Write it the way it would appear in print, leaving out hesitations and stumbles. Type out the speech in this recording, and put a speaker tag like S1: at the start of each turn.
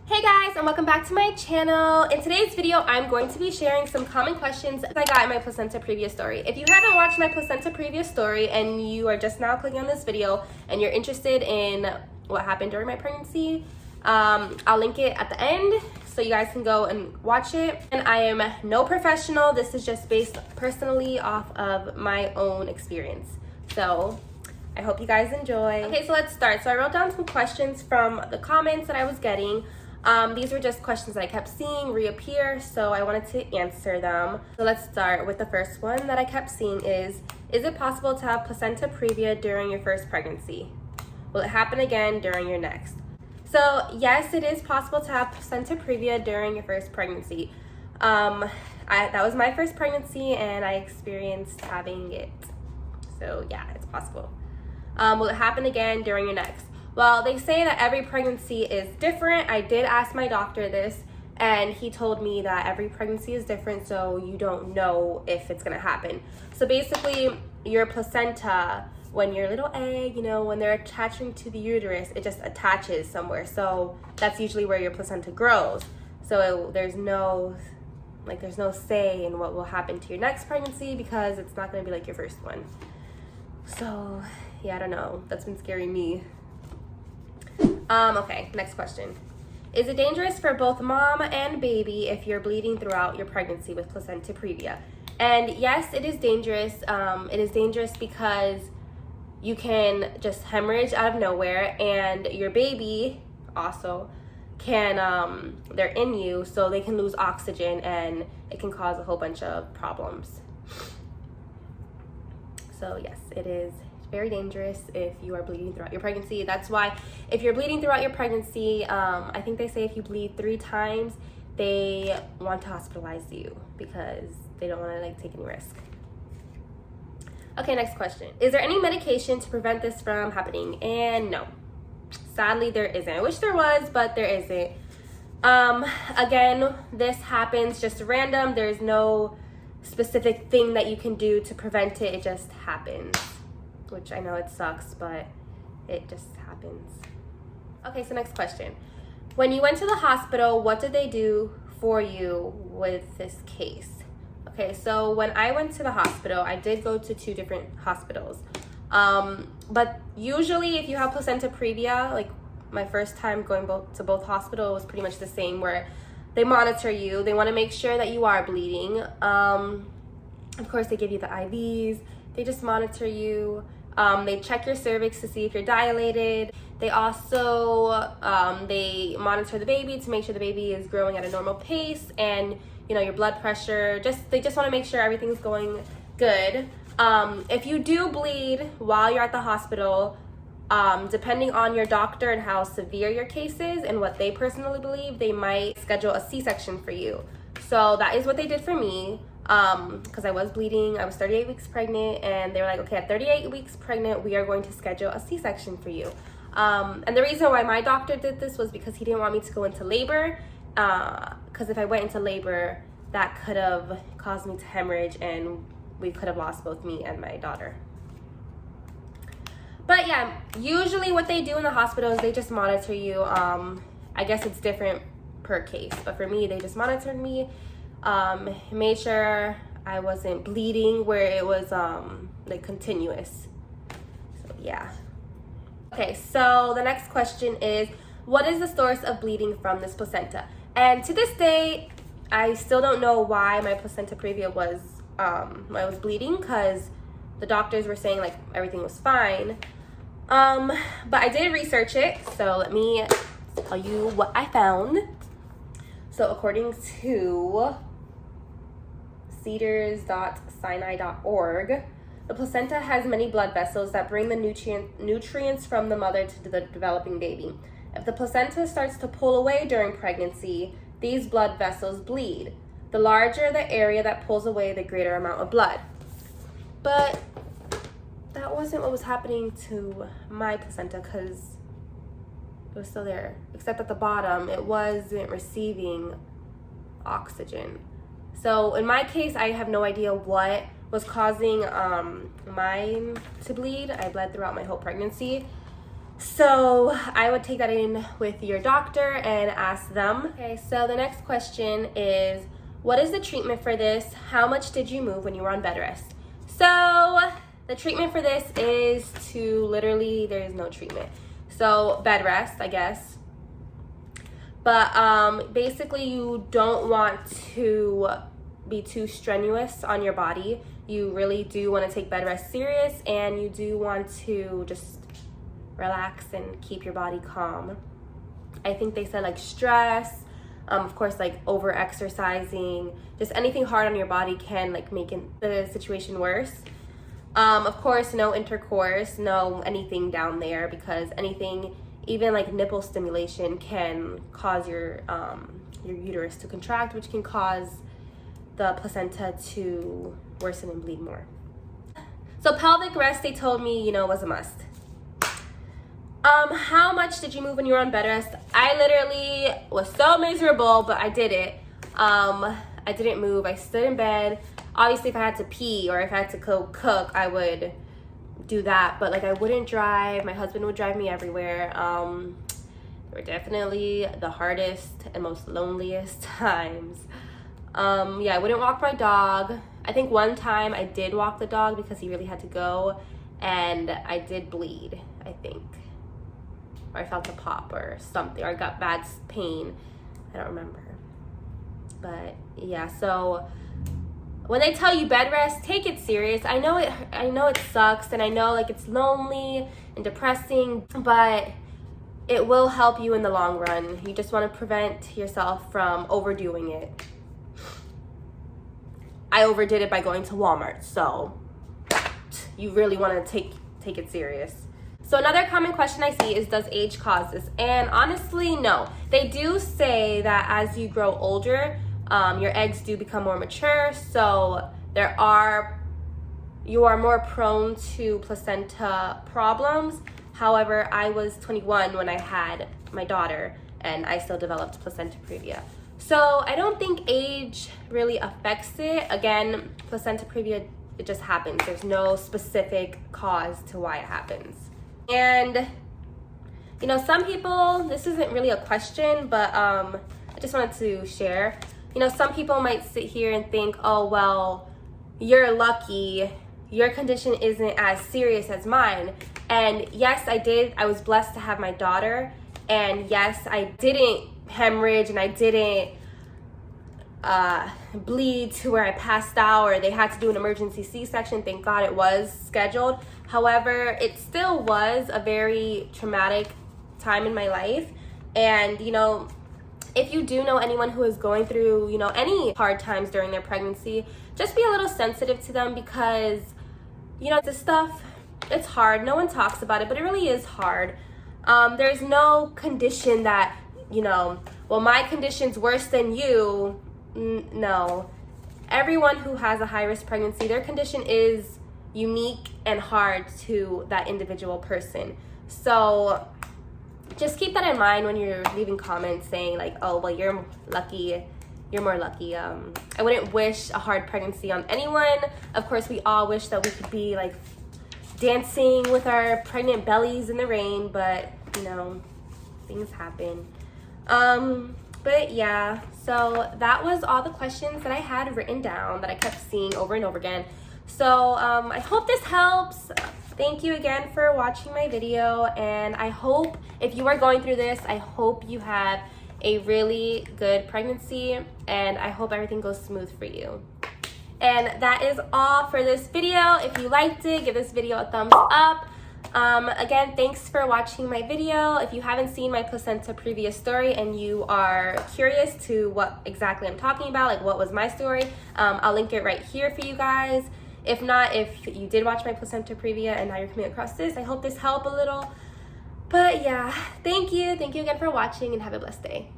S1: Hey guys, and welcome back to my channel. In today's video, I'm going to be sharing some common questions I got in my Placenta Previa Story. If you haven't watched my Placenta Previa Story and you are just now clicking on this video and you're interested in what happened during my pregnancy, I'll link it at the end so you guys can go and watch it. And I am no professional. This is just based personally off of my own experience. So I hope you guys enjoy. Okay, so let's start. So I wrote down some questions from the comments that I was getting. These were just questions that I kept seeing reappear, so I wanted to answer them. So let's start with the first one that I kept seeing is it possible to have placenta previa during your first pregnancy? Will it happen again during your next? So yes, it is possible to have placenta previa during your first pregnancy. That was my first pregnancy and I experienced having it. So yeah, it's possible. Will it happen again during your next? Well, they say that every pregnancy is different. I did ask my doctor this, and he told me that every pregnancy is different, so you don't know if it's gonna happen. So basically, your placenta, when your little egg, when they're attaching to the uterus, it just attaches somewhere. So that's usually where your placenta grows. So there's no say in what will happen to your next pregnancy because it's not gonna be like your first one. So yeah, I don't know. That's been scaring me. Okay, next question. Is it dangerous for both mom and baby if you're bleeding throughout your pregnancy with placenta previa? And yes, it is dangerous. It is dangerous because you can just hemorrhage out of nowhere, and your baby also can, they're in you, so they can lose oxygen and it can cause a whole bunch of problems. So yes, it is very dangerous if you are bleeding throughout your pregnancy. That's why if you're bleeding throughout your pregnancy, I think they say if you bleed 3 times, they want to hospitalize you because they don't want to take any risk. Okay, next question. Is there any medication to prevent this from happening? And no, sadly there isn't. I wish there was, but there isn't. Again, this happens just random. There's no specific thing that you can do to prevent it. It just happens. Which I know it sucks, but it just happens. Okay, so next question. When you went to the hospital, what did they do for you with this case? Okay, so when I went to the hospital, I did go to 2 different hospitals. But usually if you have placenta previa, like my first time going to both hospitals was pretty much the same, where they monitor you. They want to make sure that you are bleeding. Of course, they give you the IVs. They just monitor you. They check your cervix to see if you're dilated. They also, they monitor the baby to make sure the baby is growing at a normal pace, and your blood pressure. They just want to make sure everything's going good. If you do bleed while you're at the hospital, depending on your doctor and how severe your case is and what they personally believe, they might schedule a C-section for you. So that is what they did for me. Because I was bleeding. I was 38 weeks pregnant, and they were like, okay, at 38 weeks pregnant, we are going to schedule a C-section for you. And the reason why my doctor did this was because he didn't want me to go into labor, because if I went into labor, that could have caused me to hemorrhage, and we could have lost both me and my daughter. But yeah, usually what they do in the hospital is they just monitor you. I guess it's different per case, but for me, they just monitored me. Made sure I wasn't bleeding where it was continuous. So yeah. Okay, so the next question is, what is the source of bleeding from this placenta? And to this day, I still don't know why my placenta previa was I was bleeding, because the doctors were saying everything was fine. But I did research it, so let me tell you what I found. So according to cedars.sinai.org, the placenta has many blood vessels that bring the nutrients from the mother to the developing baby. If the placenta starts to pull away during pregnancy, these blood vessels bleed. The larger the area that pulls away, the greater amount of blood. But that wasn't what was happening to my placenta, because it was still there, except at the bottom, it wasn't receiving oxygen. So in my case, I have no idea what was causing mine to bleed. I bled throughout my whole pregnancy. So I would take that in with your doctor and ask them. Okay, so the next question is, what is the treatment for this? How much did you move when you were on bed rest? So the treatment for this is to literally, there is no treatment. So bed rest, I guess. But basically you don't want to be too strenuous on your body. You really do want to take bed rest serious, and you do want to just relax and keep your body calm. I think they said like stress, of course, like over exercising, just anything hard on your body can like make the situation worse. Of course, no intercourse, no anything down there, because anything, even like nipple stimulation, can cause your uterus to contract, which can cause the placenta to worsen and bleed more. So pelvic rest, they told me, you know, was a must. How much did you move when you were on bed rest? I literally was so miserable, but I did it. I didn't move. I stood in bed. Obviously, if I had to pee or if I had to go cook, I would do that. But like, I wouldn't drive. My husband would drive me everywhere. They were definitely the hardest and most loneliest times. Yeah, I wouldn't walk my dog. I think one time I did walk the dog because he really had to go, and I did bleed, I think. Or I felt a pop or something, or I got bad pain. I don't remember. But yeah, so when they tell you bed rest, take it serious. I know it sucks, and I know like it's lonely and depressing, but it will help you in the long run. You just want to prevent yourself from overdoing it. I overdid it by going to Walmart, so you really want to take it serious. So another common question I see is, does age cause this? And honestly, no. They do say that as you grow older, your eggs do become more mature, so you are more prone to placenta problems. However, I was 21 when I had my daughter, and I still developed placenta previa. So I don't think age really affects it. Again, placenta previa, it just happens. There's no specific cause to why it happens. And, you know, some people, this isn't really a question, but I just wanted to share. You know, some people might sit here and think, oh, well, you're lucky. Your condition isn't as serious as mine. And yes, I was blessed to have my daughter. And yes, I didn't hemorrhage, and I didn't bleed to where I passed out, or they had to do an emergency C-section. Thank God it was scheduled. However, it still was a very traumatic time in my life. And, you know, if you do know anyone who is going through, you know, any hard times during their pregnancy, just be a little sensitive to them, because, you know, this stuff, it's hard. No one talks about it, but it really is hard. There's no condition that, you know, well, my condition's worse than you. No. Everyone who has a high-risk pregnancy, their condition is unique and hard to that individual person. So just keep that in mind when you're leaving comments saying like, oh, well, you're lucky, you're more lucky. I wouldn't wish a hard pregnancy on anyone. Of course, we all wish that we could be like dancing with our pregnant bellies in the rain, but you know, things happen. But yeah, so that was all the questions that I had written down that I kept seeing over and over again. So I hope this helps. Thank you again for watching my video, and I hope if you are going through this, I hope you have a really good pregnancy, and I hope everything goes smooth for you. And that is all for this video. If you liked it, give this video a thumbs up. Again, thanks for watching my video. If you haven't seen my Placenta Previa story and you are curious to what exactly I'm talking about, like what was my story, I'll link it right here for you guys. If not, if you did watch my Placenta Previa and now you're coming across this, I hope this helped a little. But yeah, thank you again for watching, and have a blessed day.